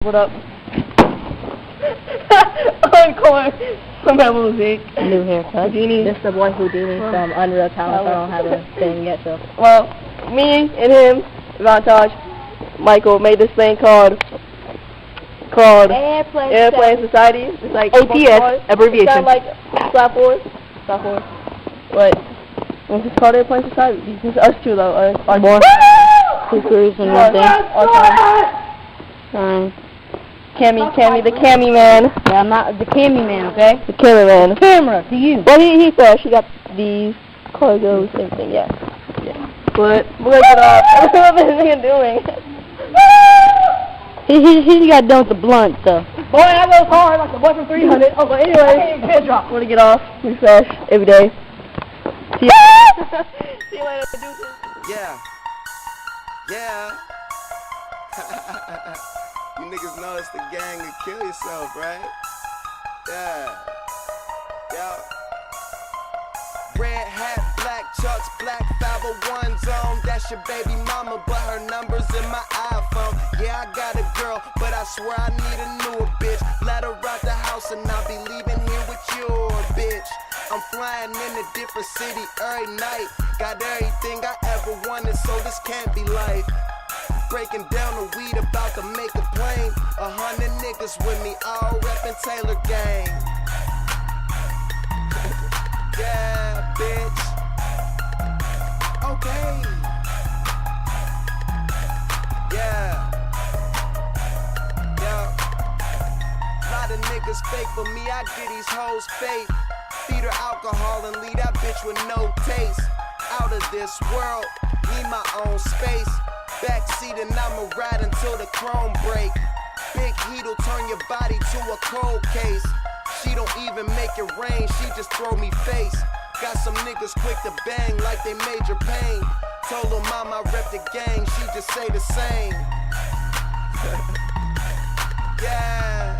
What up? Encore from Rebel Music. New haircut. Houdini. This is the boy Houdini from Unreal Talent. I don't have a thing yet, so. Well, me and him, Vantage, Michael, made this thing called Airplane Society. It's like ATS, abbreviation. It sounds like Slap Force. But it's called Airplane Society. It's us two though. Our more. Two crews and one thing. Cammy, the Cammy man. Yeah, I'm not the Cammy man, okay? The Cammy man. Camera to you. Well, he said she got these cargos, same thing, yeah. But we're gonna get off. What is he doing? He got done with the blunt stuff. Boy, I goes hard like the boy from 300. Oh, but anyway, pin drop. We're gonna get off. We fresh every day. See you. See you later, producers. Yeah. You niggas know it's the gang to kill yourself, right? Yeah. Red hat, black chucks, black 501 zone. That's your baby mama, but her number's in my iPhone. Yeah, I got a girl, but I swear I need a newer bitch. Let her out the house and I'll be leaving here with your bitch. I'm flying in a different city every night. Got everything I ever wanted, so this can't be life. Breaking down the weed, about to make a plane. 100 niggas with me, all reppin' Taylor gang. Yeah, bitch. Okay. Yeah. Lot of niggas fake, but me, I get these hoes fake. Feed her alcohol and leave that bitch with no taste. Out of this world, need my own space. Backseat and I'ma ride until the chrome break. Big heat'll turn your body to a cold case. She don't even make it rain, she just throw me face. Got some niggas quick to bang like they Major Pain. Told her mom I rep the gang, she just say the same. Yeah.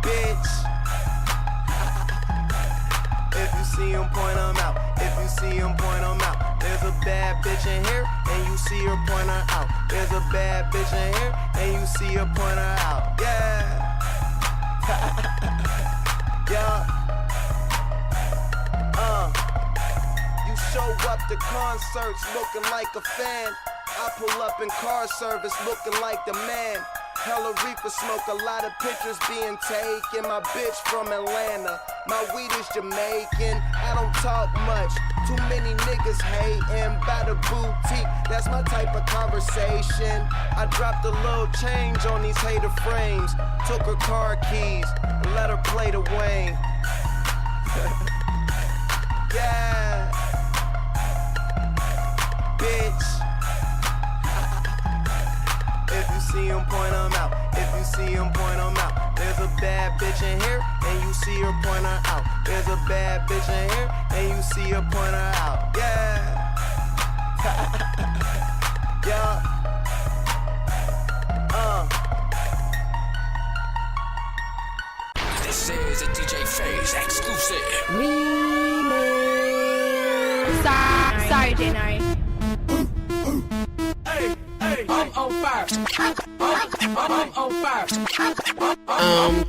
Bitch. If you see him, point him out. If you see him, point him out. There's a bad bitch in here, and you see her, point her out. There's a bad bitch in here, and you see her, point her out. Yeah. Yeah. You show up to concerts looking like a fan. I pull up in car service looking like the man. Hella reefer smoke, a lot of pictures being taken. My bitch from Atlanta, my weed is Jamaican. I don't talk much, too many niggas hating. By the boutique, that's my type of conversation. I dropped a little change on these hater frames. Took her car keys and let her play the Wayne. Yeah. Bitch. If you see him, point him out. If you see him, point him out. There's a bad bitch in here, and you see her, point her out. There's a bad bitch in here, and you see her, point her out. Yeah. Yeah. This is a DJ Phase exclusive. Sorry, J9. I'm on fire. I'm on fire.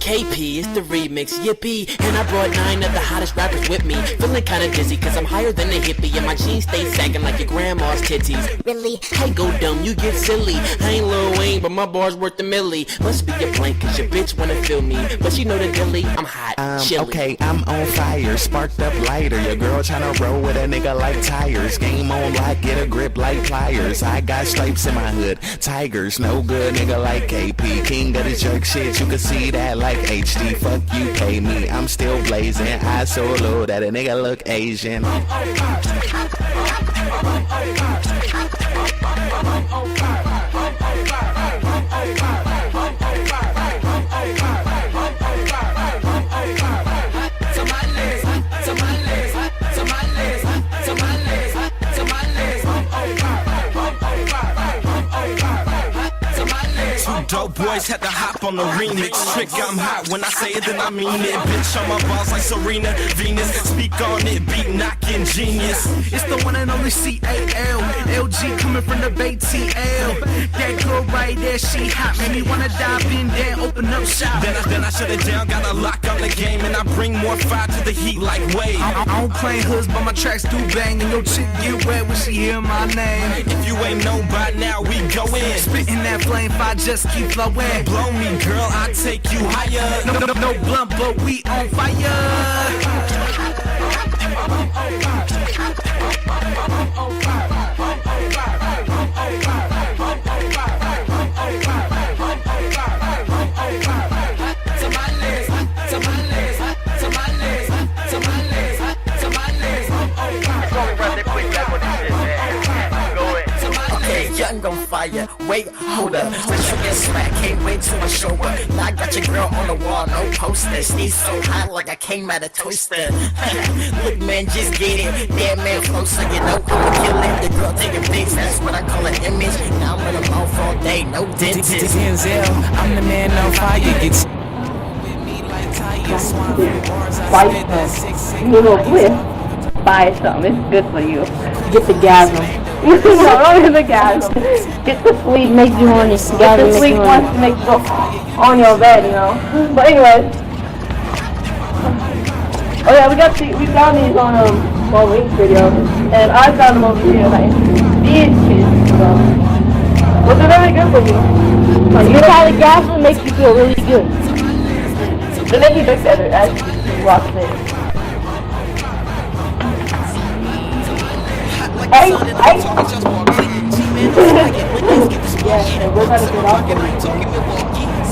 KP, it's the remix, yippee. And I brought 9 of the hottest rappers with me. Feeling kinda dizzy, cause I'm higher than a hippie. And my jeans stay sagging like your grandma's titties. Really? Hey, go dumb, you get silly. I ain't Lil Wayne, but my bar's worth a milli. Must be your blank, cause your bitch wanna feel me. But she know the dilly, I'm hot, chilly. Okay, I'm on fire, sparked up lighter. Your girl tryna roll with a nigga like tires. Game on lock, get a grip like pliers. I got stripes in my hood, tigers, no good nigga like KP. King of the jerk shit, you can see that like HD. Fuck you, pay me, I'm still blazing. I so low that a nigga look Asian. Two dope boys had to hop on the remix. Trick, I'm hot when I say it, then I mean it. Bitch, on my balls like Serena, Venus. Speak on it, beat knocking genius. It's the one and only C-A-L. LG coming from the Bay TL. That girl right there, she hot. Made me wanna dive in there, open up shop. Then I shut it down, gotta lock on the game. And I bring more fire to the heat like Wade. I don't claim hoods, but my tracks do bang. And your chick get wet when she hear my name. If you ain't know by now, we go in. Spitting that flame fire, just keep flowing. Blow me, girl, I take you higher. No blunt, but we on fire. Young on fire, wait, hold up. Bitch, you get smacked, can't wait till I show up. Now I got your girl on the wall, no poster. Sneeze so hot like I came out of Twister. Look, man, just get it. Damn, man, closer, you know I'ma kill it. The girl taking pics, that's what I call an image. Now I'm in the mouth all day, no dentist. Denzel, I'm the man on fire. Get Fight them. You know, buy some. It's good for you. Get the gasm. No, don't get the gasm. Get the sleep. Makes you horny. Get the sleep wants to make you go on your bed, you know. But anyway. Oh yeah, we found these on Wink video, and I found them over here. Like these kids, but they're very good for you. Like, you know how the gasm makes you feel really good. They make you look better as you watch it. Hey! Yeah, and we're gonna get off of it.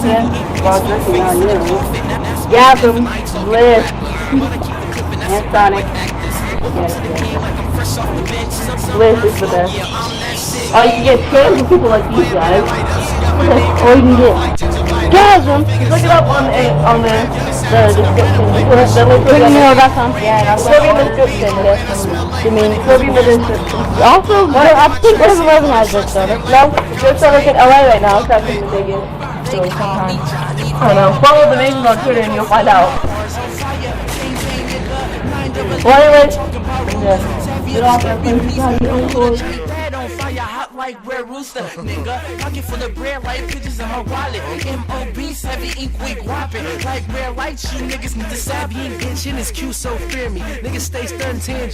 Yeah, while drinking out here. Gasm, Bliss, and Sonic. Yes. Bliss is the best. Oh, you can get scams with people like these guys. Or you can get Gasm. Just look it up on the description. Criminal.com. Yeah, It'll be in the description. You mean It'll be in the description. also? I think 7-Eleven has this soda. No, there's so like in LA right now. It's actually the biggest. So sometimes, I don't know. Follow the names on Twitter and you'll find out. Well, anyways, get off that place. Hot like red rooster, nigga. Pocket full of bread like pictures in my wallet. MOBs heavy ink quick whopping. Like red lights, you niggas need to savvy. Ain't bitch in this queue, so fear me. Niggas stay stun 10.